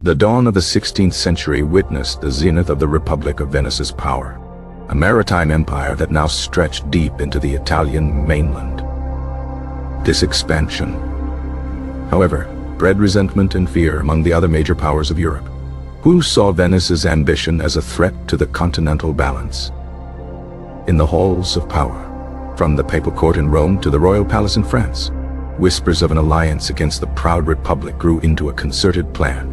The dawn of the 16th century witnessed the zenith of the Republic of Venice's power, a maritime empire that now stretched deep into the Italian mainland. This expansion, however, bred resentment and fear among the other major powers of Europe, who saw Venice's ambition as a threat to the continental balance. In the halls of power, from the papal court in Rome to the royal palace in France, whispers of an alliance against the proud republic grew into a concerted plan.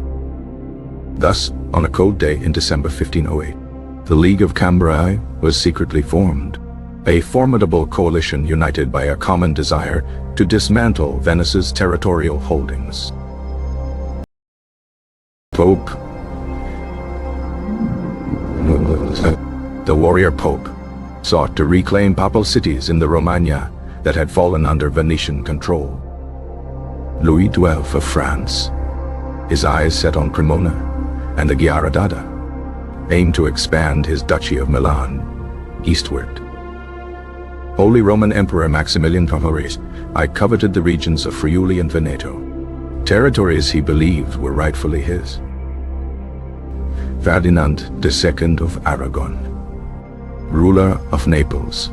Thus, on a cold day in December 1508, the League of Cambrai was secretly formed, a formidable coalition united by a common desire to dismantle Venice's territorial holdings. Pope, the warrior Pope, sought to reclaim papal cities in the Romagna that had fallen under Venetian control. Louis XII of France, his eyes set on Cremona and the Ghiara d'Adda, aimed to expand his Duchy of Milan eastward. Holy Roman Emperor Maximilian Cambrais, I coveted the regions of Friuli and Veneto, territories he believed were rightfully his. Ferdinand II of Aragon, ruler of Naples,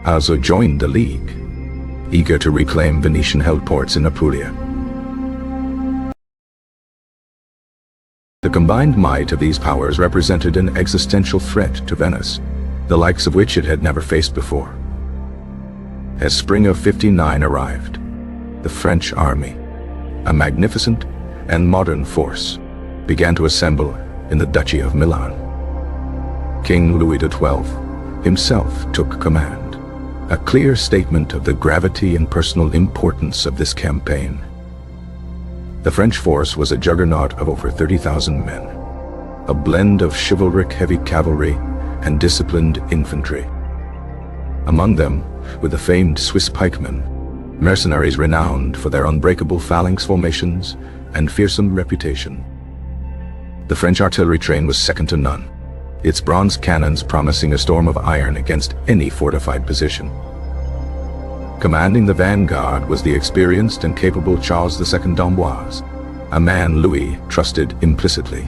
also joined the League, eager to reclaim Venetian-held ports in Apulia. The combined might of these powers represented an existential threat to Venice, the likes of which it had never faced before. As spring of 1509 arrived, the French army, a magnificent and modern force, began to assemble in the Duchy of Milan. King Louis XII himself took command, a clear statement of the gravity and personal importance of this campaign. The French force was a juggernaut of over 30,000 men, a blend of chivalric heavy cavalry and disciplined infantry. Among them were the famed Swiss pikemen, mercenaries renowned for their unbreakable phalanx formations and fearsome reputation. The French artillery train was second to none, its bronze cannons promising a storm of iron against any fortified position. Commanding the vanguard was the experienced and capable Charles II d'Amboise, a man Louis trusted implicitly.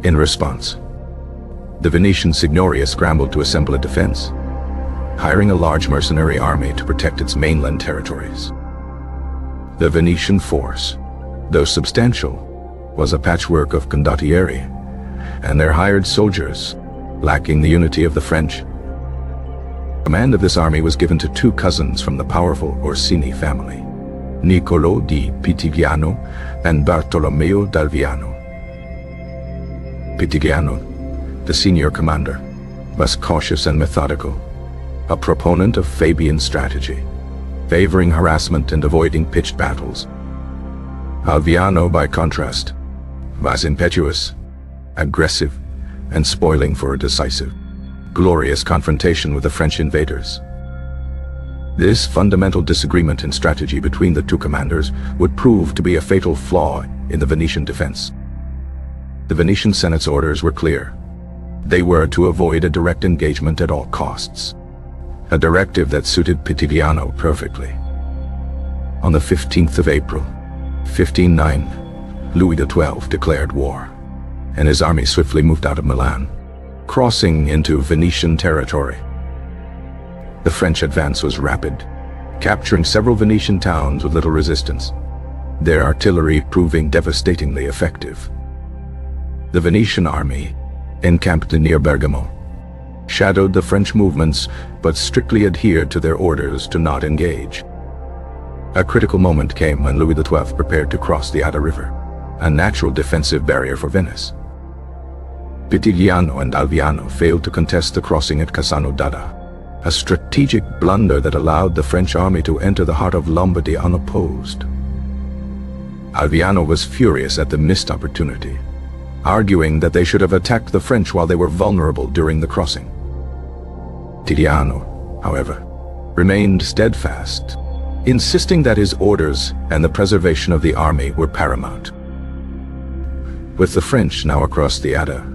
In response, the Venetian Signoria scrambled to assemble a defense, hiring a large mercenary army to protect its mainland territories. The Venetian force, though substantial, was a patchwork of condottieri and their hired soldiers, lacking the unity of the French. Command of this army was given to two cousins from the powerful Orsini family, Niccolo di Pitigliano and Bartolomeo d'Alviano. Pitigliano, the senior commander, was cautious and methodical, a proponent of Fabian strategy, favoring harassment and avoiding pitched battles. Alviano, by contrast, was impetuous, aggressive, and spoiling for a decisive, glorious confrontation with the French invaders. This fundamental disagreement in strategy between the two commanders would prove to be a fatal flaw in the Venetian defense. The Venetian Senate's orders were clear. They were to avoid a direct engagement at all costs, a directive that suited Pitigliano perfectly. On the 15th of April, 1509, Louis XII declared war, and his army swiftly moved out of Milan, crossing into Venetian territory. The French advance was rapid, capturing several Venetian towns with little resistance, their artillery proving devastatingly effective. The Venetian army, encamped near Bergamo, shadowed the French movements but strictly adhered to their orders to not engage. A critical moment came when Louis XII prepared to cross the Adda River, a natural defensive barrier for Venice. Pitigliano and Alviano failed to contest the crossing at Cassano d'Adda, a strategic blunder that allowed the French army to enter the heart of Lombardy unopposed. Alviano was furious at the missed opportunity, arguing that they should have attacked the French while they were vulnerable during the crossing. Pitigliano, however, remained steadfast, insisting that his orders and the preservation of the army were paramount. With the French now across the Adda,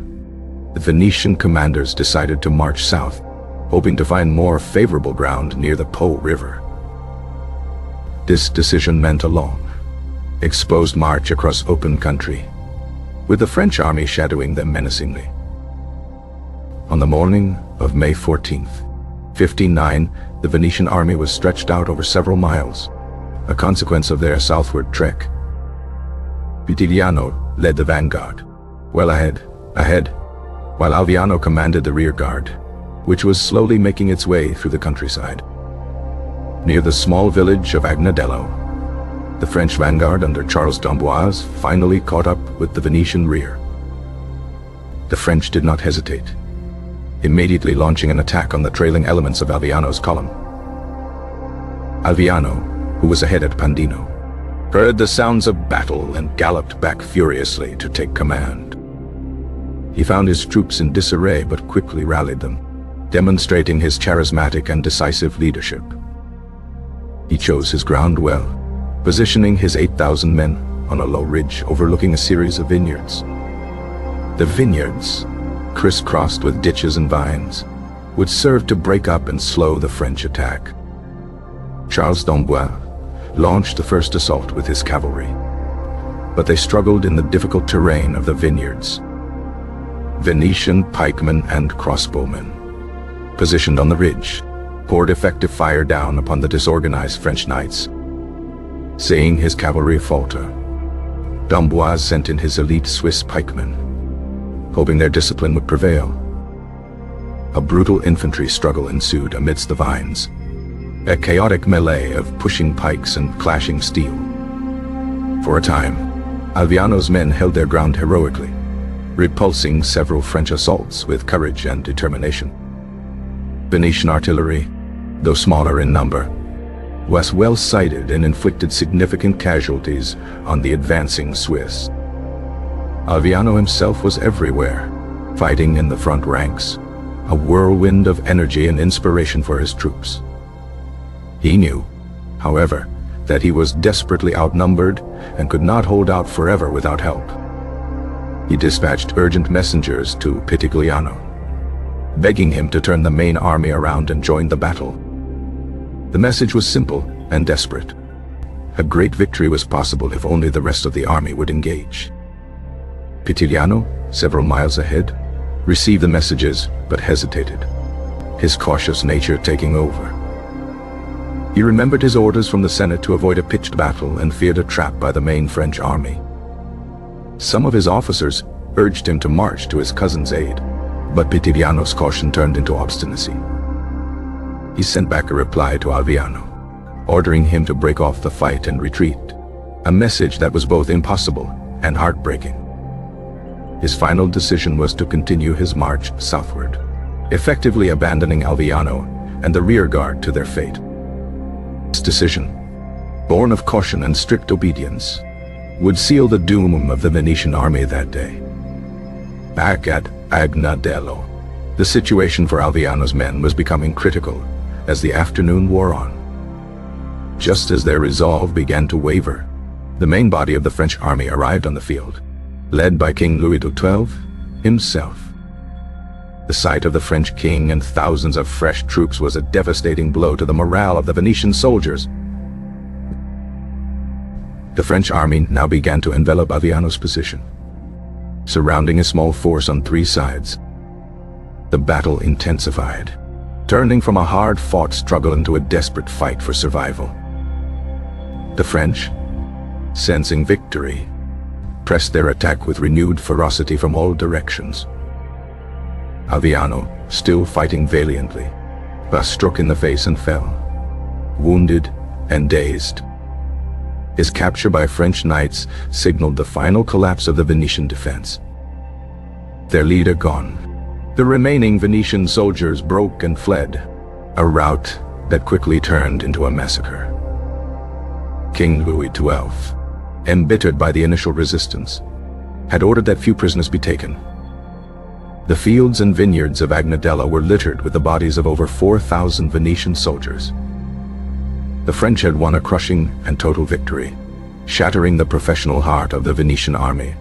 the Venetian commanders decided to march south, hoping to find more favorable ground near the Po River. This decision meant a long, exposed march across open country, with the French army shadowing them menacingly. On the morning of May 14th, 1509, the Venetian army was stretched out over several miles, a consequence of their southward trek. Pitigliano led the vanguard, well ahead, while Alviano commanded the rear guard, which was slowly making its way through the countryside. Near the small village of Agnadello, the French vanguard under Charles d'Amboise finally caught up with the Venetian rear. The French did not hesitate, immediately launching an attack on the trailing elements of Alviano's column. Alviano, who was ahead at Pandino, heard the sounds of battle and galloped back furiously to take command. He found his troops in disarray but quickly rallied them, demonstrating his charismatic and decisive leadership. He chose his ground well, positioning his 8,000 men on a low ridge overlooking a series of vineyards. The vineyards, crisscrossed with ditches and vines, would serve to break up and slow the French attack. Charles d'Amboise launched the first assault with his cavalry, but they struggled in the difficult terrain of the vineyards. Venetian pikemen and crossbowmen, positioned on the ridge, poured effective fire down upon the disorganized French knights. Seeing his cavalry falter, d'Amboise sent in his elite Swiss pikemen, hoping their discipline would prevail. A brutal infantry struggle ensued amidst the vines, a chaotic melee of pushing pikes and clashing steel. For a time, Alviano's men held their ground heroically, repulsing several French assaults with courage and determination. Venetian artillery, though smaller in number, was well sighted and inflicted significant casualties on the advancing Swiss. Alviano himself was everywhere, fighting in the front ranks, a whirlwind of energy and inspiration for his troops. He knew, however, that he was desperately outnumbered and could not hold out forever without help. He dispatched urgent messengers to Pitigliano, begging him to turn the main army around and join the battle. The message was simple and desperate. A great victory was possible if only the rest of the army would engage. Pitigliano, several miles ahead, received the messages but hesitated, his cautious nature taking over. He remembered his orders from the Senate to avoid a pitched battle and feared a trap by the main French army. Some of his officers urged him to march to his cousin's aid, but Pitigliano's caution turned into obstinacy. He sent back a reply to Alviano, ordering him to break off the fight and retreat, a message that was both impossible and heartbreaking. His final decision was to continue his march southward, effectively abandoning Alviano and the rear guard to their fate. This decision, born of caution and strict obedience, would seal the doom of the Venetian army that day. Back at Agnadello, the situation for Alviano's men was becoming critical as the afternoon wore on. Just as their resolve began to waver, the main body of the French army arrived on the field, led by King Louis XII himself. The sight of the French king and thousands of fresh troops was a devastating blow to the morale of the Venetian soldiers. The French army now began to envelop Alviano's position, surrounding a small force on three sides. The battle intensified, turning from a hard-fought struggle into a desperate fight for survival. The French, sensing victory, pressed their attack with renewed ferocity from all directions. Alviano, still fighting valiantly, was struck in the face and fell, wounded and dazed. His capture by French knights signaled the final collapse of the Venetian defense. Their leader gone, the remaining Venetian soldiers broke and fled, a rout that quickly turned into a massacre. King Louis XII, embittered by the initial resistance, had ordered that few prisoners be taken. The fields and vineyards of Agnadello were littered with the bodies of over 4,000 Venetian soldiers. The French had won a crushing and total victory, shattering the professional heart of the Venetian army.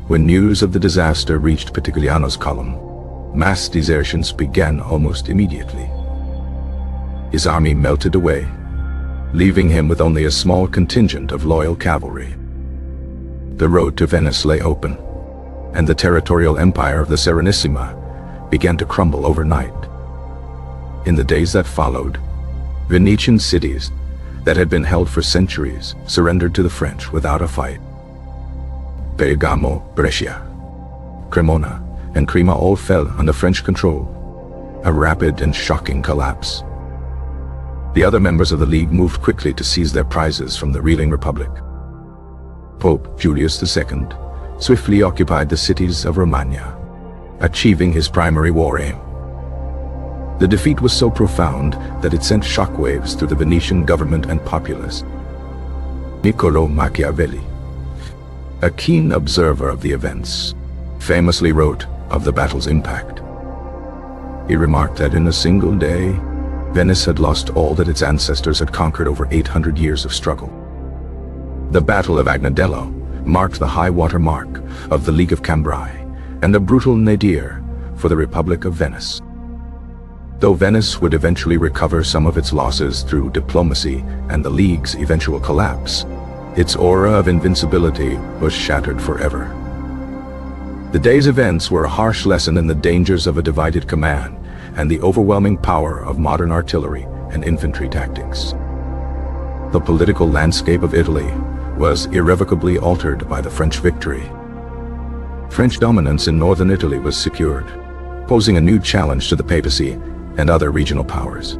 When news of the disaster reached Pitigliano's column, mass desertions began almost immediately. His army melted away, leaving him with only a small contingent of loyal cavalry. The road to Venice lay open, and the territorial empire of the Serenissima began to crumble overnight. In the days that followed, Venetian cities that had been held for centuries surrendered to the French without a fight. Bergamo, Brescia, Cremona, and Crema all fell under French control, a rapid and shocking collapse. The other members of the League moved quickly to seize their prizes from the reeling Republic. Pope Julius II swiftly occupied the cities of Romagna, achieving his primary war aim. The defeat was so profound that it sent shockwaves through the Venetian government and populace. Niccolò Machiavelli, a keen observer of the events, famously wrote of the battle's impact. He remarked that in a single day, Venice had lost all that its ancestors had conquered over 800 years of struggle. The Battle of Agnadello marked the high-water mark of the League of Cambrai and a brutal nadir for the Republic of Venice. Though Venice would eventually recover some of its losses through diplomacy and the League's eventual collapse, its aura of invincibility was shattered forever. The day's events were a harsh lesson in the dangers of a divided command and the overwhelming power of modern artillery and infantry tactics. The political landscape of Italy was irrevocably altered by the French victory. French dominance in northern Italy was secured, posing a new challenge to the papacy and other regional powers.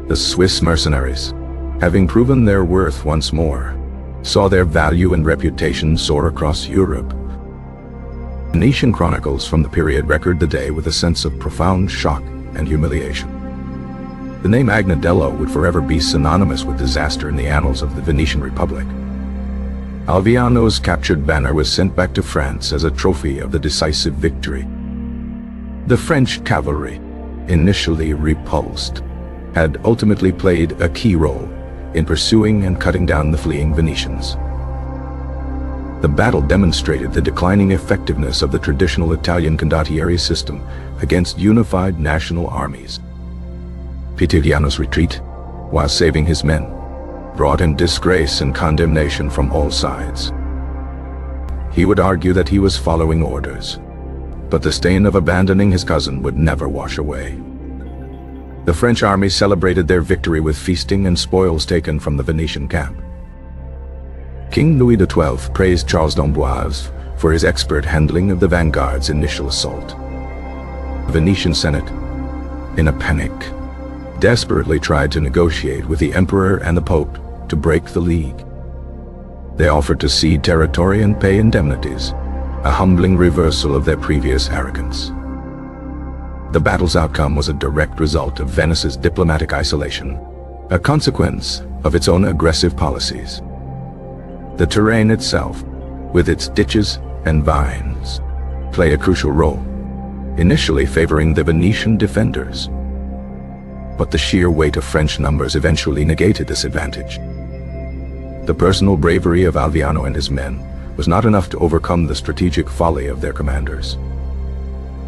The Swiss mercenaries, having proven their worth once more, saw their value and reputation soar across Europe. Venetian chronicles from the period record the day with a sense of profound shock and humiliation. The name Agnadello would forever be synonymous with disaster in the annals of the Venetian Republic. Alviano's captured banner was sent back to France as a trophy of the decisive victory. The French cavalry, initially repulsed, had ultimately played a key role in pursuing and cutting down the fleeing Venetians. The battle demonstrated the declining effectiveness of the traditional Italian condottieri system against unified national armies. Pitigliano's retreat, while saving his men, brought him disgrace and condemnation from all sides. He would argue that he was following orders, but the stain of abandoning his cousin would never wash away. The French army celebrated their victory with feasting and spoils taken from the Venetian camp. King Louis XII praised Charles d'Amboise for his expert handling of the vanguard's initial assault. The Venetian Senate, in a panic, desperately tried to negotiate with the Emperor and the Pope to break the League. They offered to cede territory and pay indemnities, a humbling reversal of their previous arrogance. The battle's outcome was a direct result of Venice's diplomatic isolation, a consequence of its own aggressive policies. The terrain itself, with its ditches and vines, played a crucial role, initially favoring the Venetian defenders. But the sheer weight of French numbers eventually negated this advantage. The personal bravery of Alviano and his men was not enough to overcome the strategic folly of their commanders.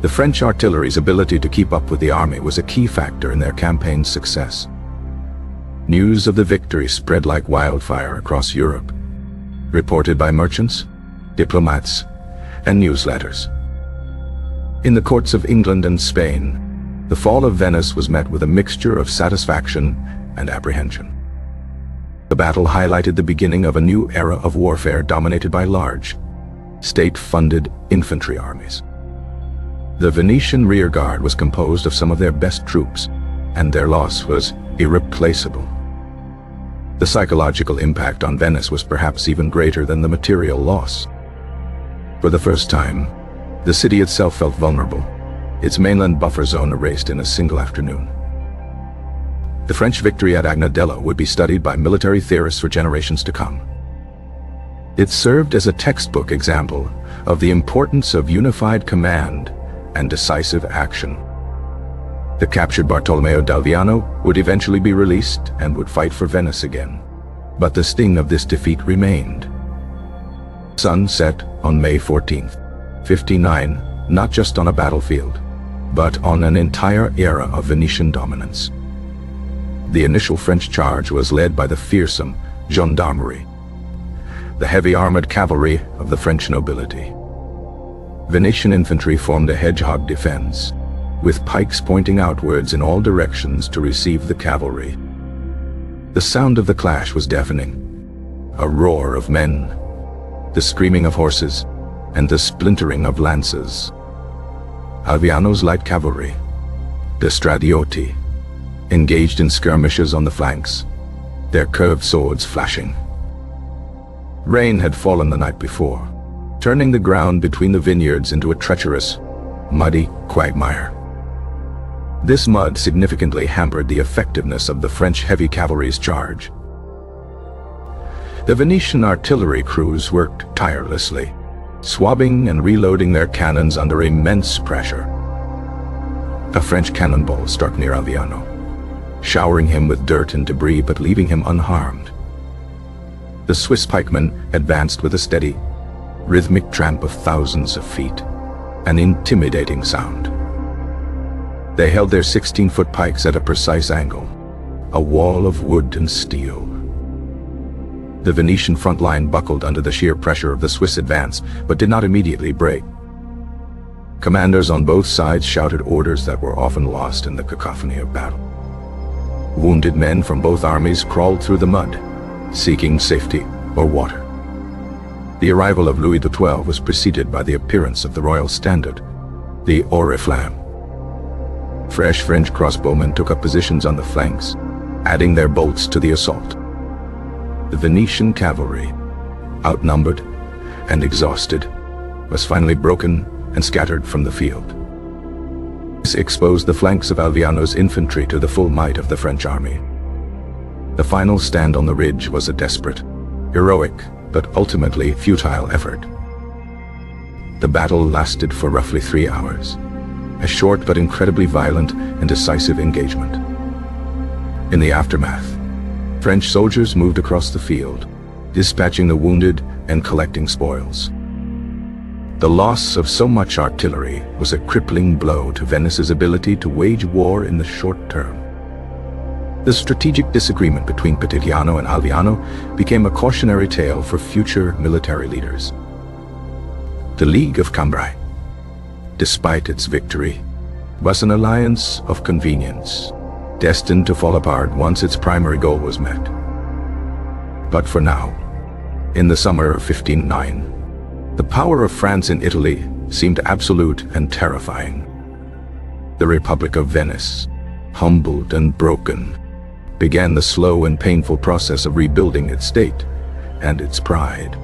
The French artillery's ability to keep up with the army was a key factor in their campaign's success. News of the victory spread like wildfire across Europe, reported by merchants, diplomats, and newsletters. In the courts of England and Spain, the fall of Venice was met with a mixture of satisfaction and apprehension. The battle highlighted the beginning of a new era of warfare dominated by large, state-funded infantry armies. The Venetian rearguard was composed of some of their best troops, and their loss was irreplaceable. The psychological impact on Venice was perhaps even greater than the material loss. For the first time, the city itself felt vulnerable, its mainland buffer zone erased in a single afternoon. The French victory at Agnadello would be studied by military theorists for generations to come. It served as a textbook example of the importance of unified command and decisive action. The captured Bartolomeo d'Alviano would eventually be released and would fight for Venice again. But the sting of this defeat remained. Sun set on May 14th, 59, not just on a battlefield, but on an entire era of Venetian dominance. The initial French charge was led by the fearsome gendarmerie, the heavy armored cavalry of the French nobility. Venetian infantry formed a hedgehog defense, with pikes pointing outwards in all directions to receive the cavalry. The sound of the clash was deafening. A roar of men, the screaming of horses, and the splintering of lances. Alviano's light cavalry, the Stradioti, engaged in skirmishes on the flanks, their curved swords flashing. Rain had fallen the night before, turning the ground between the vineyards into a treacherous, muddy quagmire. This mud significantly hampered the effectiveness of the French heavy cavalry's charge. The Venetian artillery crews worked tirelessly, swabbing and reloading their cannons under immense pressure. A French cannonball struck near Alviano, showering him with dirt and debris but leaving him unharmed. The Swiss pikemen advanced with a steady, rhythmic tramp of thousands of feet, an intimidating sound. They held their 16-foot pikes at a precise angle, a wall of wood and steel. The Venetian front line buckled under the sheer pressure of the Swiss advance, but did not immediately break. Commanders on both sides shouted orders that were often lost in the cacophony of battle. Wounded men from both armies crawled through the mud, seeking safety or water. The arrival of Louis XII was preceded by the appearance of the royal standard, the oriflamme. Fresh French crossbowmen took up positions on the flanks, adding their bolts to the assault. The Venetian cavalry, outnumbered and exhausted, was finally broken and scattered from the field. This exposed the flanks of Alviano's infantry to the full might of the French army. The final stand on the ridge was a desperate, heroic, but ultimately futile effort. The battle lasted for roughly 3 hours, a short but incredibly violent and decisive engagement. In the aftermath, French soldiers moved across the field, dispatching the wounded and collecting spoils. The loss of so much artillery was a crippling blow to Venice's ability to wage war in the short term. The strategic disagreement between Petigliano and Alviano became a cautionary tale for future military leaders. The League of Cambrai, despite its victory, was an alliance of convenience, destined to fall apart once its primary goal was met. But for now, in the summer of 1509, the power of France in Italy seemed absolute and terrifying. The Republic of Venice, humbled and broken, began the slow and painful process of rebuilding its state and its pride.